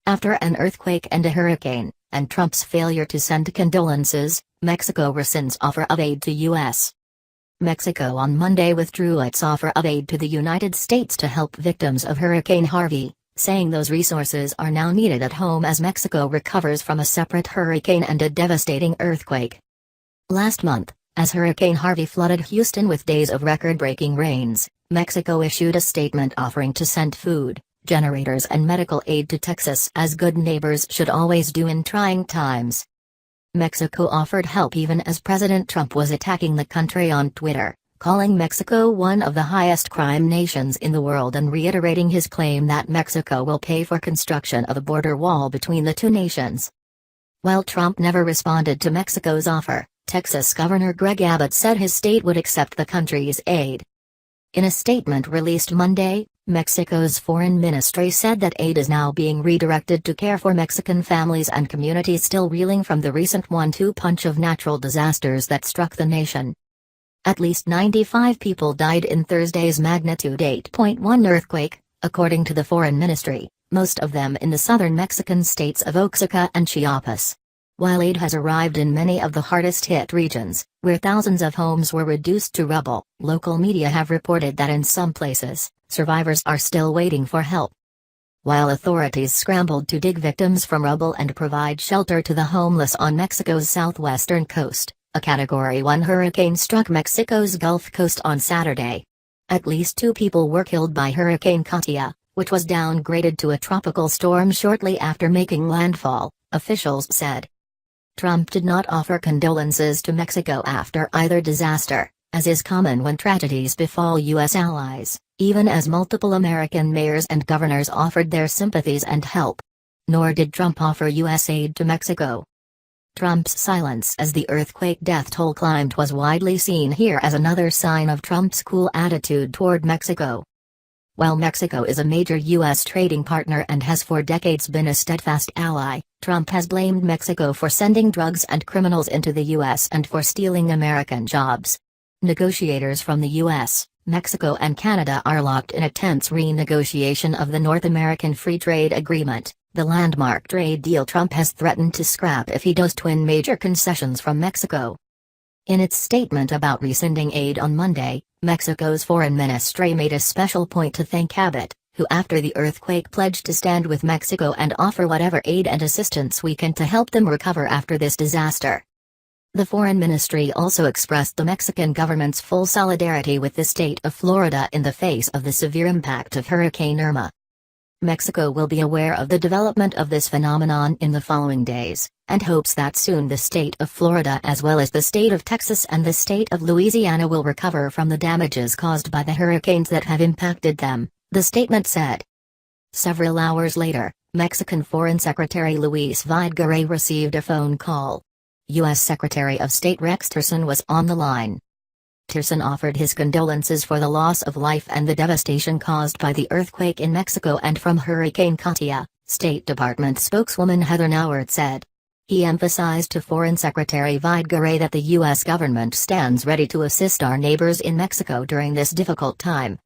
After an earthquake and a hurricane, and Trump's failure to send condolences, Mexico rescinds offer of aid to U.S. Mexico on Monday withdrew its offer of aid to the United States to help victims of Hurricane Harvey, saying those resources are now needed at home as Mexico recovers from a separate hurricane and a devastating earthquake. Last month, as Hurricane Harvey flooded Houston with days of record-breaking rains, Mexico issued a statement offering to send food, generators and medical aid to Texas as good neighbors should always do in trying times. Mexico offered help even as President Trump was attacking the country on Twitter, calling Mexico one of the highest crime nations in the world and reiterating his claim that Mexico will pay for construction of a border wall between the two nations. While Trump never responded to Mexico's offer, Texas Governor Greg Abbott said his state would accept the country's aid. In a statement released Monday, Mexico's foreign ministry said that aid is now being redirected to care for Mexican families and communities still reeling from the recent one-two punch of natural disasters that struck the nation. At least 95 people died in Thursday's magnitude 8.1 earthquake, according to the foreign ministry, most of them in the southern Mexican states of Oaxaca and Chiapas. While aid has arrived in many of the hardest-hit regions, where thousands of homes were reduced to rubble, local media have reported that in some places, survivors are still waiting for help. While authorities scrambled to dig victims from rubble and provide shelter to the homeless on Mexico's southwestern coast, a Category 1 hurricane struck Mexico's Gulf Coast on Saturday. At least 2 people were killed by Hurricane Katia, which was downgraded to a tropical storm shortly after making landfall, officials said. Trump did not offer condolences to Mexico after either disaster, as is common when tragedies befall U.S. allies, even as multiple American mayors and governors offered their sympathies and help. Nor did Trump offer U.S. aid to Mexico. Trump's silence as the earthquake death toll climbed was widely seen here as another sign of Trump's cool attitude toward Mexico. While Mexico is a major U.S. trading partner and has for decades been a steadfast ally, Trump has blamed Mexico for sending drugs and criminals into the U.S. and for stealing American jobs. Negotiators from the U.S., Mexico and Canada are locked in a tense renegotiation of the North American Free Trade Agreement, the landmark trade deal Trump has threatened to scrap if he does twin major concessions from Mexico. In its statement about rescinding aid on Monday, Mexico's foreign ministry made a special point to thank Abbott, who after the earthquake pledged to stand with Mexico and offer whatever aid and assistance we can to help them recover after this disaster. The foreign ministry also expressed the Mexican government's full solidarity with the state of Florida in the face of the severe impact of Hurricane Irma. Mexico will be aware of the development of this phenomenon in the following days, and hopes that soon the state of Florida as well as the state of Texas and the state of Louisiana will recover from the damages caused by the hurricanes that have impacted them, the statement said. Several hours later, Mexican Foreign Secretary Luis Videgaray received a phone call. U.S. Secretary of State Rex Tillerson was on the line. Tillerson offered his condolences for the loss of life and the devastation caused by the earthquake in Mexico and from Hurricane Katia, State Department spokeswoman Heather Nauert said. He emphasized to Foreign Secretary Videgaray that the U.S. government stands ready to assist our neighbors in Mexico during this difficult time.